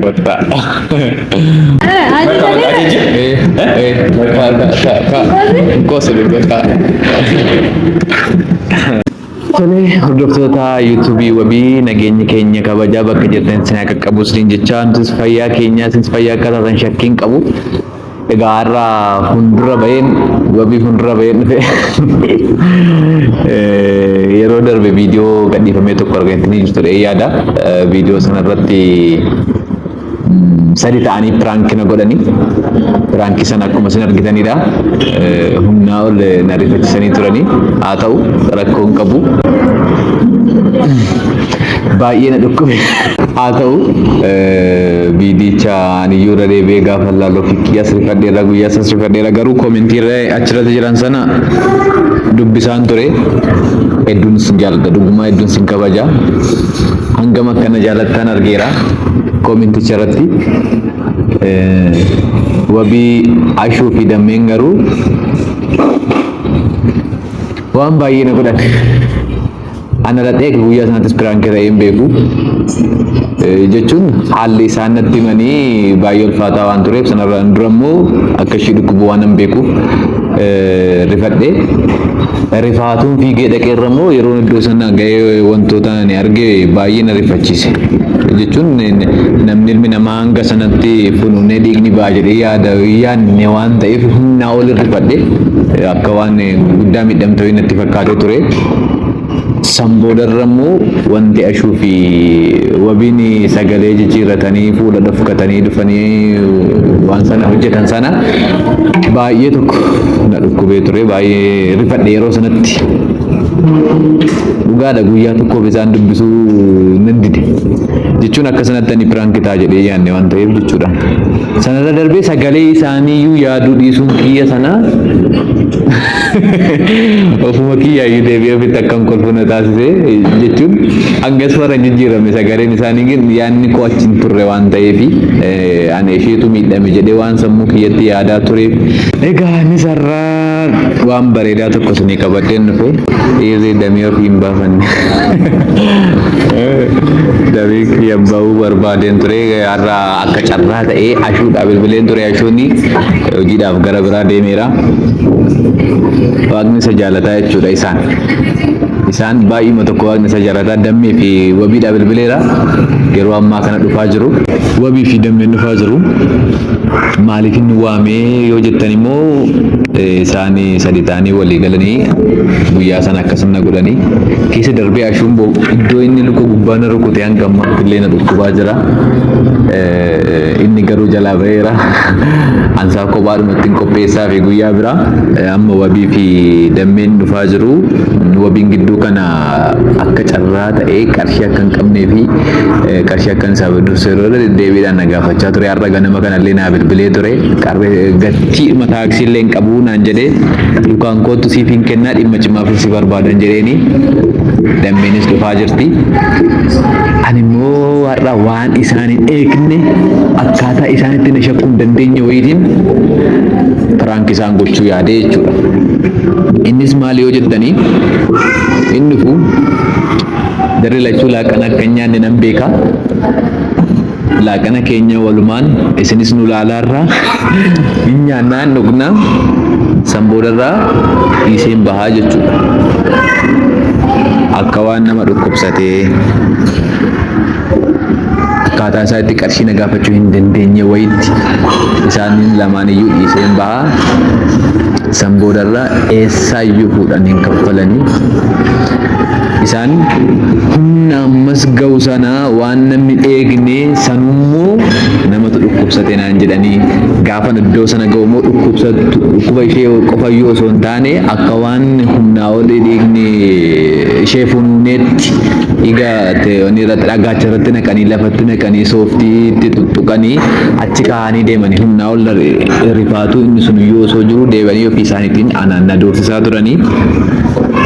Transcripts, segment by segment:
Kota. Kak. Kok sedih kota. Tole hordoftoota YouTube wabii nageenya keenya kabajaa bakka jirtan isin akka qabu isin jechaa nutis fayyaa keenya isin fayyaa akka taatan shakkiin qabu. Egaa har'a hundura baheen wabii hundura baheen dhufe yeroo darbe viidiyoo gadhiifamee tokko argatanii jirtu yaada. Viidiyoo sanarratti sadi ta'anii piraankina godhanii piraankii sana akkuma isin argitanidha. Humnaa ol na rifachisanii turanii haa ta'u rakkoo hin qabu. Baay'ee na dhukkube haa ta'u viidicha aniyyuu irra deebi'ee gaafa laaloo fikkii as rifadheera guyyaa as rifadheera garuu koomentii achirratti jiran sana dubbisaan ture. Hedduun sin jaalladha dhugumaa hedduun sin kabaja hangam akkana jaallattan argeera koomenticha irratti. Wabii ashuu fi dammeen garuu waan baay'ee na godhan. Ana dhaqee guyyaa sanattis piraankii ta'ee hin beeku jechuun haalli isaan natti himanii baay'ee ulfaataa waan tureef sanarraan dura immoo akka ishee dhukkubu waan hin beekuuf rifadhee rifaatuun fiigee dhaqeerra immoo yeroo iddoo sana ga'ee wantoota ani arge baay'ee na rifachiise jechuun namni ilmi namaa hanga sanatti funuunee dhiigni ba'a jedhee yaadne waan ta'eef humnaa ol rifadhe akka waan guddaa miidhamtee natti fakkaatee ture. Samboodarra immoo wanti ashuu fi wabiin sagalee jijjiirratanii fuula dhufkatanii dhufanii waan sana hojjetan sana baay'ee tokko na dhukkubee ture baay'ee rifadhe yeroo sanatti. Dhugaadha guyyaa tokkoof isaan dubbisuu nan dide jechuun akka sanatti ani piraankii ta'a jedhee yaadne waan ta'eef jechuudha. Sanarra darbee sagalee isaaniiyyuu yaaduu dhiisuun kiyya sana ofuma kiyyaayyuu deebi'ee ofitti akkam kolfu na taasise jechuun hangas warra jijjiirame sagaleen isaanii yaadni koo achi hin turre waan ta'eef ani isheetu miidhame jedhee waan sammuu kiyyatti yaadaa tureef egaa anis har'aa waan bareedaa tokko isinii qabadheen dhufe dhiirri damee ofii hin baafanne damee kiyya bahuu barbaadeen ture har'a akka carraa ta'ee ashuudhaa bilbileen ture ashuuni hojiidhaaf gara biraa deemeera. Waaqni isa jaalataa jechuudha isaan baay'ima tokko waaqni isa jaalataa dammee fi wabiidhaa bilbileera yeroo ammaa kana dhufaa jiru wabii fi dammeen dhufaa jiru maaliif inni waamee yoo jettan immoo isaan sadi ta'anii walii galanii guyyaa sana akkasuma godhanii keessa darbee ashuun iddoo inni luka gubbaa na rukute hanga ammaa illee na dhukkubaa jira. Inni garuu jalaa ba'eera ansaa kophaadhumatti hin qopheessaa fi guyyaa biraa amma wabii fi dammeen dhufaa jiru. Wabiin gidduu kana akka carraa ta'ee qarshii akka hin qabnee fi qarshii akka hin dursee deebiidhaan na gaafachaa ture. Har'a ganama kanallee naa bilbilee ture gatii taaksii illee hin qabu naan jedhee dukaan kootu siif hin kennaa dhimma cimaaf si barbaadan jedheeni dammeenis dhufaa jirti. Ani immoo har'a waan isaan hin eegne akkaataa isaanitti na shakkuu hin dandeenye wayiitiin piraankii isaan gochuu yaadee jechuudha. Innis maali yoo jettanii inni kun daree lachuu laaqana akka hin nyaanne nan beeka. Laaqana keenya walumaan isinis nu laalaarraa hin nyaannaan dhugnaa samboodarraa dhiiseen bahaa jechuudha. Akka waan nama dhukkubsatee akkaataa isaa itti qarshii na gaafachuu hin dandeenye wayitti isaan lamaan iyyuu dhiiseen bahaa. Samboodarraa eessaayyuu fuudhanii hin kaffalanii isaan humna ammas ga'u sana waan namni eegne sanummoo namatu dhukkubsate naan jedhanii gaafa iddoo sana ga'u immoo dhukkuba ishee qofayyuu osoo hin taane akka waan humnaa ol eegne ishee funuuneetti dhiiga irratti dhagaacha irratti naqanii lafatti naqanii sooftiitti tuttuqanii achi kaa'anii deemanii humnaa ol rifaatu inni sun iyyuu osoo jiru deebanii ofii isaaniitiin anaan na doorsisaa turanii.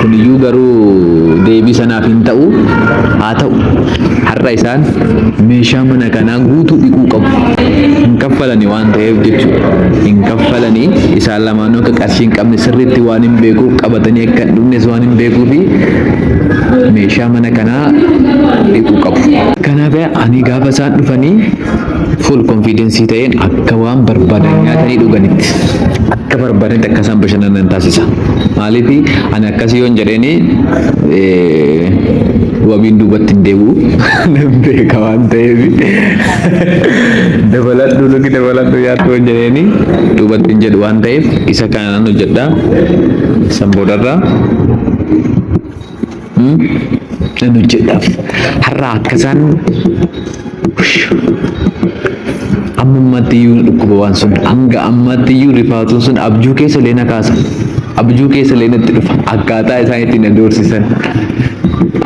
Kuniyyuu garuu deebii sanaaf hin ta'u haa ta'u har'a isaan meeshaa mana kanaa guutuu dhiquu qabu. Hin kaffalanii waan ta'eef jechuudha. Hin kaffalanii isaan lamaanuu akka qarshii hin qabne sirriitti waan hin beekuuf qabatanii akka hin dhumnes waan hin beekuufi meeshaa mana kanaa dhiquu qabu. Kanaaf ani gaafa isaan dhufanii full confidence ta'een akka waan barbaadan nyaatanii dhuganitti akka barbaadanitti akka isaan bashannanan taasisa. Maaliif ani akkasii yoon jedheeni wabiin duubatti hin deebi'u nan beeka waan ta'eef dabaladhu yaaddu yoon jedheeni duubatti hin jedhu waan ta'eef isa kanaan hojjedha. San boodarraa nan hojjedhaaf har'a akkasaan ammatti iyyuu dhukkuba waan sun hanga ammatti iyyuu rifaatuun sun abjuu keessa leena kaasa abjuu keessa leenatti dhufa akkaataa isaan ittiin na doorsisan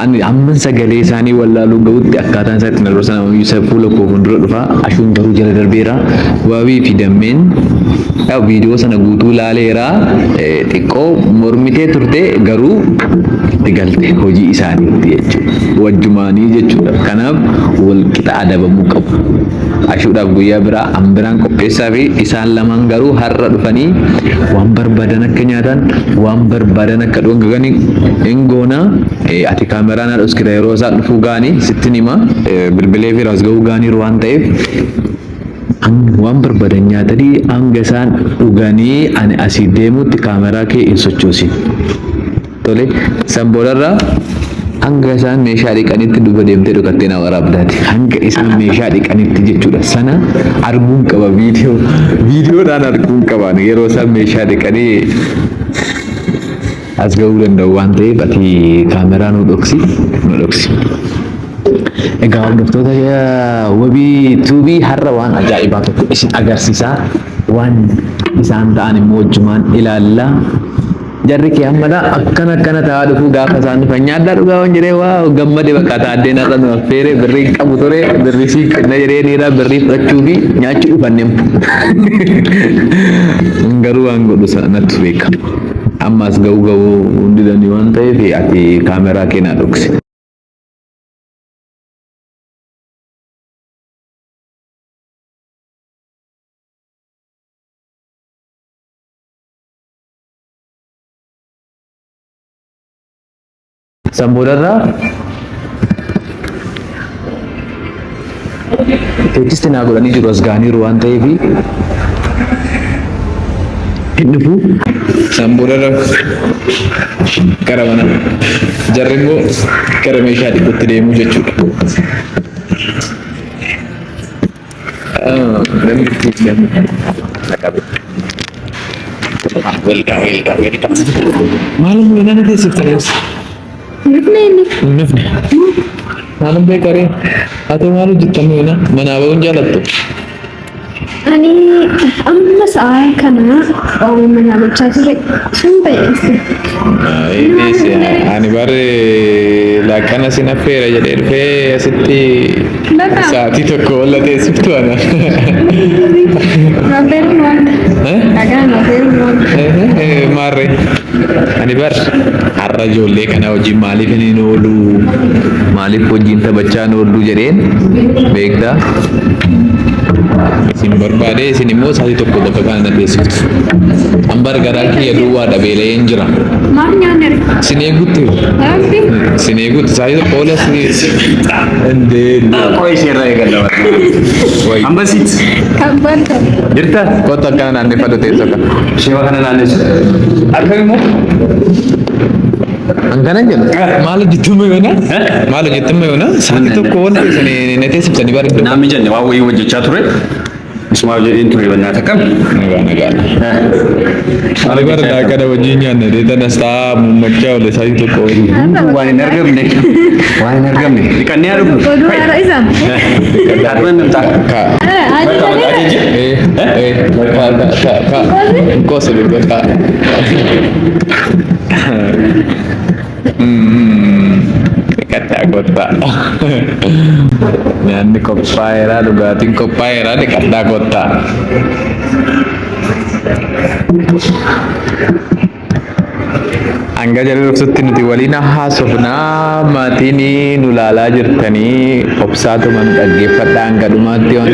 ani amman sagalee isaanii wallaaluu ga'utti akkaataan isaa ittiin na doorsisan ammayyuu isa fuula koo fuuldura dhufa ashuun garuu jala darbeera wabii fi dammeen viidiyoo sana guutuu laaleera xiqqoo mormitee turte garuu itti galte hojii isaaniitti jechuudha wajjumaanii jechuudha kanaaf wal qixa adabamuu qabu. Ashuudhaaf guyyaa biraa ambiraan qopheessaa fi isaan lamaan garuu har'a dhufanii waan barbaadan akka nyaatan waan barbaadan akka dhugan hin goona. Ati kaameraan haadha uskira yeroo isaan dhufuu gaanii sittin hima bilbilee fi as ga'uu gaanii waan ta'eef waan barbaadan nyaatanii hanga isaan dhuganii ani asii deemuutti kaameraa kee hin sochoosin. Tole san boodarraa hanga isaan meeshaa dhiqanitti duba deemtee dhugattee na waraabdaati. Hanga isaan meeshaa dhiqanitti jechuudha. Sana arguun qaba viidiyoodhaan arguun qaba. Yeroo isaan meeshaa dhiqanii as ga'uu danda'u waan ta'eef ati kaameraa nu dhoksi. Egaa hordoftoota wabii tuubii har'a waan ajaa'ibaa tokko isin agarsiisaa waan isaan ta'an immoo wajjumaan ilaallaa. Jarri kee ammada akkana ta'aa dhufu gaafa isaan dhufan nyaadhaa dhugaa waan jedhee waa gammade bakka taaddee narra nu affeere birrii qabu ture birrii sii kenna jedhee dhiiraa birrii fudhachuu fi nyaachuu dhufanneem. Garuu waan godhu sanatti beeka. Ammas ga'uu hundidanii waan ta'eef ati kaameraa kee naa dhoksi. San boodarraa teechisti naa godhanii jiru as gaaniiru waan ta'eef hin dhufu. San boodarraa gara mana jarri immoo gara meeshaa dhiqutti deemuu jechuudha. Maalum nana teessiftanis. Nufne. Maalum beekare atoo maal hojjettamu yana manaa ba'uun jaalattu. Ani amma sa'a kana waan mana gochaa ture sun ta'eesse. Ani bare laaqana sin affeera jedhee dhufee asitti sa'aatii tokko walla teessiftu ana. Nafeeruun wanta. Dhagaa nafeeruun wanta. Maarre ani bar har'a ijoollee kana wajjin maaliif hin oolu maaliif wajjin taphachaa hin oolu jedheen beektaa. Isin barbaade isin immoo sa'aatii tokko bakka kana na teessiftu. Ambar garaa kiyya duwwaa dhabeelee hin jira. Maal nyaanne? Isin eegutti. Isin eegutti sa'aatii tokko oola indee. Qoy ishee eegalla. Ambasit. Kabbaata. Jirta kottu akkana naanneffadhu teessoo kana. Ishee kana naannessu. Akkam immoo? Angana jedhu maal hojjettuma yoona? Maal hojjettuma yoona? Sa'aatii tokko oola isin na teessiftan bareedu. Naamni jenne waa wayii hojjechaa ture. Isumaaf jedheen ture bannaata kam? Nagaa. Ani bara daakada wajjin nyaanne deetan asxaa muummachaa oole sa'aatii tokko oolu. Waan hin argamne. Waan hin argamne. Dhiqannee haa dhufnu. Oduu haara isaa. Dhiqannee namtaa. Cosa di questa? Kata kota. Nanti koppaera, dhugaatiin koppaera di kata kota. Hanga jalqabsutti nuti waliin haasofnaa maatiin nu ilaalaa jirtanii obsaatuman dhaggeeffadhaa hanga dhumaatti waan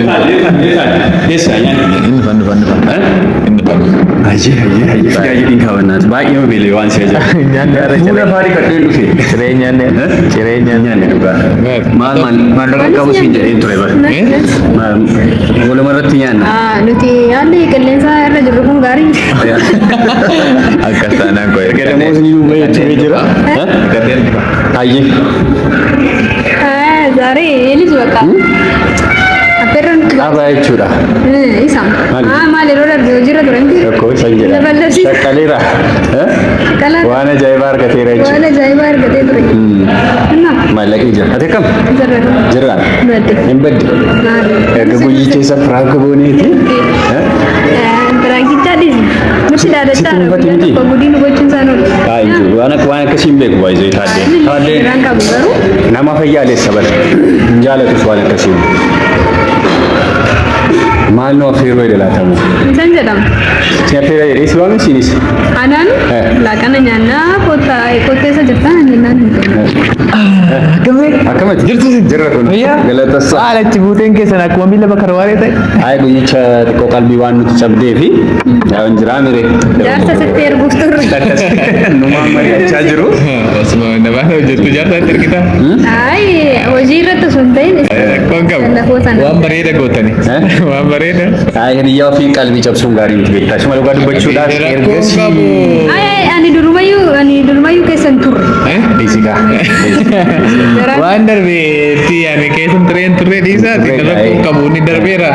hin Fidaayii kaawwannaas baay'ee beelee waan si ajaa'iba. Fuula faarii kadhee dhufe. Jireenyaan dhugaa. Maal qabu siin jedhee ture bara. Waluma irratti nyaanna. Nuti haalli qilleensa irra jirru kun gaarii. Akkas taanaan koo erga Namoota ni dhuunfaa jechuun jira. Hayyee. ዛሬ የልጅ በቃ አፈረን Qaba jechuudha. ኢሳም ማል ሮዳ ቢወጅራ ዱረንቲ Tokko isa jedha. ለበለሲ Shakkaleera. ከላ Waan ajaa'ibaa argateera jechuudha. ወለ ጃይባር ገዴ ዱረ እና Maallaqni jira. Ati akkam? ዘረ Jiraan. በድ Hin badde. Erga guyyicha isa firaanka booneeti. ብራንኪቻ ዲስ ምሽ ዳደታ በጉዲኑ ጎችን ሳኖ Waan akkasiin beeku baay'ee taatee. Taatee ራንካ ጉበሩ nama fayyaalessa bara. Hin jaalatus waan akkasiin. Maal nu affeeruu jedhalaatamu. እንሰን ጀዳም Si affeera jedhee si waame siinis. አናን ላቀነ ኛና ኮታ ኮቴሰ ጅርታ ኛና Akkamatti jirtu jirra kun. Galatassa. Haalachi buuteen keessan akkuma miila bakka rawaaree ta'e. Ay guyyicha xiqqoo qalbii waan nuti cabdee fi yaa jiraa mire. ጃርተ ስትሄድ ጉፍቱር Numaan mari'achaa jiru. Osuma namaan hojjettu jaarsaa ergita. አይ hojii irratti sun ta'in Kun qabu. Waan bareeda gootani. Waan bareeda. Ay hiriyyaa ofii qalbii cabsuun gaarii miti beektaa. Shuma dhugaa dubbachuudhaaf Rakkoon ergas. qabu. ay ani durumayyuu keessan turre Dhiisigaa. Waan darbeetti ani keessan turee dhiisaati. Rakkoon qabu ni darbeera.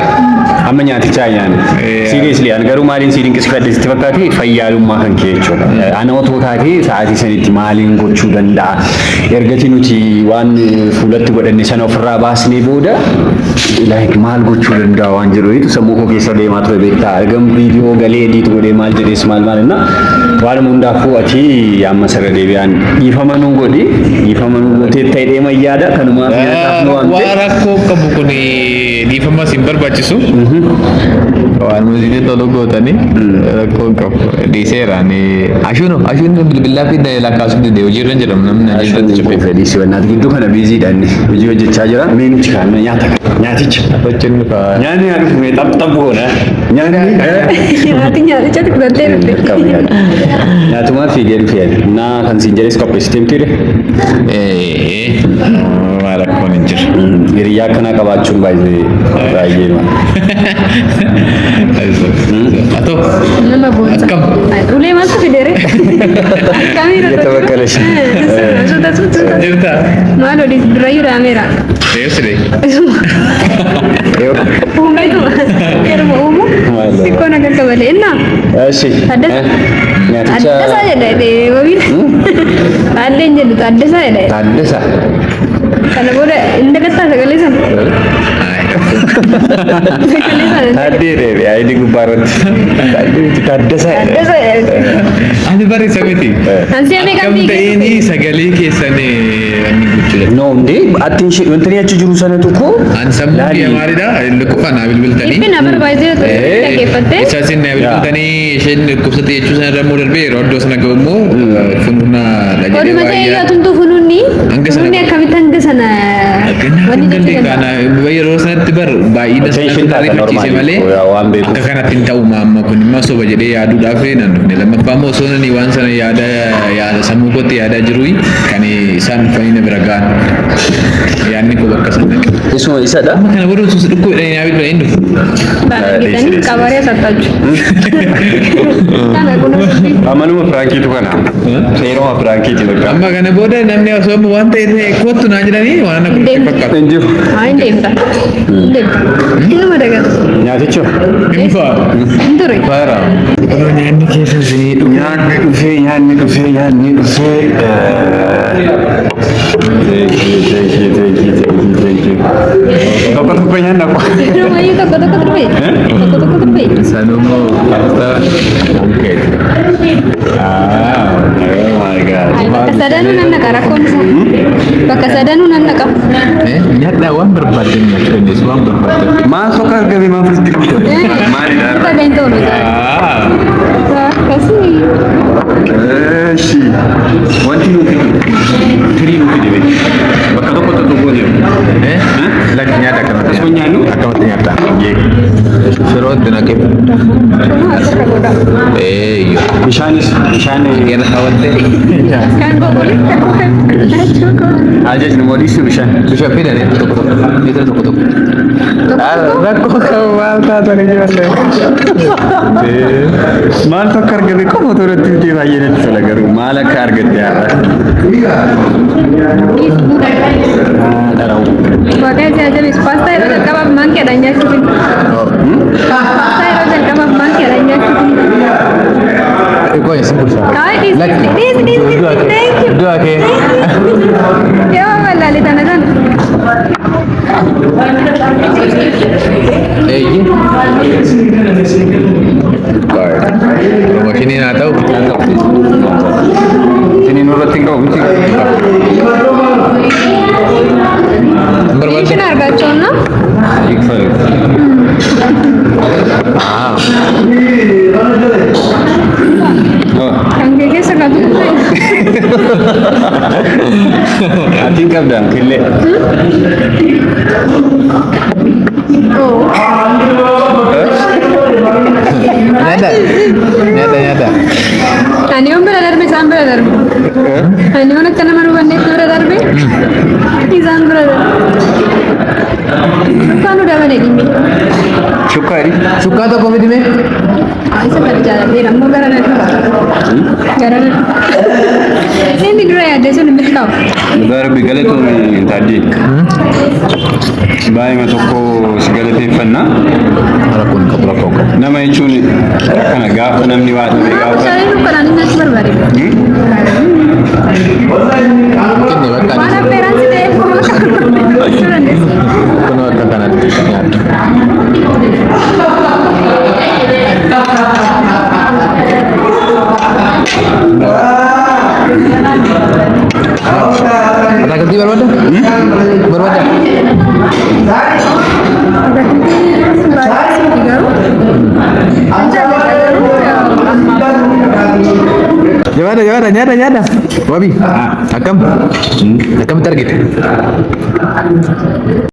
Amma nyaatichaa nyaanne. Seriously ani garuu maaliin si dinqisiifadhe sitti fakkaate fayyaalummaa kan kee jechuudha. Ana otoo taatee sa'aatii sanitti maaliin gochuu danda'a. Ergati nuti waan fuulatti godhanne sana ofirraa baasnee booda like maal gochuu danda'a waan jedhu sammuu koo keessa deemaa ture beektaa. Ergam viidiyoo galee ediit godhee maal jedhees maal na waan hundaafuu ati amma sarara deebi'aan dhiifama nuu godhi dhiifama nuu gootee ta'ee deema yaada kanumaaf nyaataaf nu waamte. Waan rakkoo qabu kun dhiifama siin barbaachisu. Waan muuziqii tolu gootanii rakkoon qabu dhiiseera. Ashuun bilbilaa fi lakkaasuun danda'e hojiirra hin jedhamu namni ajjeesatti cufee. Fedhii si wannaati gidduu kana biiziidhaan hojii hojjechaa jira. Mee nuti kaanna nyaaticha. Hojjennu fa'aa. Nyaanni haa dhufu mee xapxap goona. nyaati nyaatichatti fudhattee dhufte Nyaatumaa fiigee dhufee naa kan siin jedhes qopheessitee mitiire. Waan rakkoon hin jiru. Hiriyyaa akkanaa qabaachuun baay'ee Atoo nama boonsa akkam ulee maaltu fidere akkamiin Yatabakkalash. jirta? maal odii durayyuu dhaameera Deebisee. uumaitu yeruma uumu xiqqoon akka qabale innaa Eshi. Nyaaticha. addasaa jedha wabiin haalleen jedhu addasaa jedha Taaddasa. kana booda inni gattaa sagalee sana sagalee sana Taaddee deebi ayidii gubbaa irratti. Taaddasa. addasaa jedha Ani barreessa miti. ansi amee Akkam qabdii ta'eenii sagalee keessan inni gochuudha. No hundee attiin ishee wanti achi jiru sana tokko. Ani sammuu kiyya maalidha? Lukkufaa naa bilbiltanii. dhiphina barbaadee dhaggeeffattee Isa isin naa bilbiltanii isheen dhukkubsatte jechuu sana irra immoo darbee yeroo iddoo sana ga'u immoo funuunaa oduma ta'ee yaatuntu funuunni Hanga sana- funuunni akkamitti hanga sana wanni Gandi jechuudha kana yeroo sanatti bar baay'ina Attention taata rifachiise malee normaali. Waan beekuuf. akka kanatti hin ta'u amma kun immoo soba jedhee yaaduudhaaf nan dhufne lammaffaa immoo osoo nani waan sana yaada sammuu kootti yaadaa jiru kan isaan dhufanii na bira ga'an yaadni koo bakka sana dhaqe. Isuma isadha. Amma kana booda osoo dhukkoo jedhanii naa bilbila hin dhufu. baay'atanii qabaree sattachu kana kun Amanuma firaankiitu kana. Seeruma firaankiiti bakka. Amma kana booda namni osoo waan ta'e kootu naa jedhanii waan akka Deem. fakkaatu. Hin jiru. hin deemta ilma daga Nyaaticha. Hin fa'a. hin ture Faara. Kunoo nyaanni keessa isinii dhufu. Nyaanni dhufee. Tokko tokko nyaanna kwa. Rumayu tokko tokko turbe tokko tokko turbe Sanumo pasta mungkin. Oh my god. bakka sadanuu nan naqa rakkoon isaa bakka sadanuu nan naqa Nyata wan berbadan ya Chinese wan berbadan. Maal soka gabi maal firitti kutu. Maalidha. kita bentoo nu akkasii Eeshi. Wanti nuti firii nuti dibee. Bakka tokko tokko goone. Lagi nyata kan. punya nu. Akam ternyata. Suruh tenaga. Iya. Bishanis. Kira awal teh. Kan boleh. Aja ni modis bishan. Bisa beda deh. Itu tuh. Aku kawal tadi jual. Mal fakar gabe ko motor tuti bayene tsala garu mala kar gadde ara. Darau. Pakai saja bis pasta itu kebab mang ke adanya sih. Pasta itu kebab mang ke adanya sih. Kau yang simpul sah. Kau ini thank you. Dua ke. Ya malah lihat kan. Ini. Rumah sini nak tahu. Sini nurutin kau mesti. Ini kan harga cona. Ikfal. Ah. Oh. Kan kayaknya sekali tu. Atin kab dah kille. Oh. Nyata. Ani om brother be sam brother. Ani mana kana maru bande brother be. Izan brother. Kan udah bane gini. Syukari. Suka tak komedi में? ऐसे कर जा रहा है रंगो करा नहीं नहीं दिख रहा है जैसे निमित का Dar bigale to tadi. Bayi ma tokko sigale te fanna. Rakun kabra kau. Nama jechuun kana gaafa namni waa dhabe gaafa. saya itu kan ini nanti berbalik Mungkin ni bakal. mana peran sih deh Kono akan kanan nyata. Ada ganti baru ada? Baru ada. Nyata. Wabi, akam target.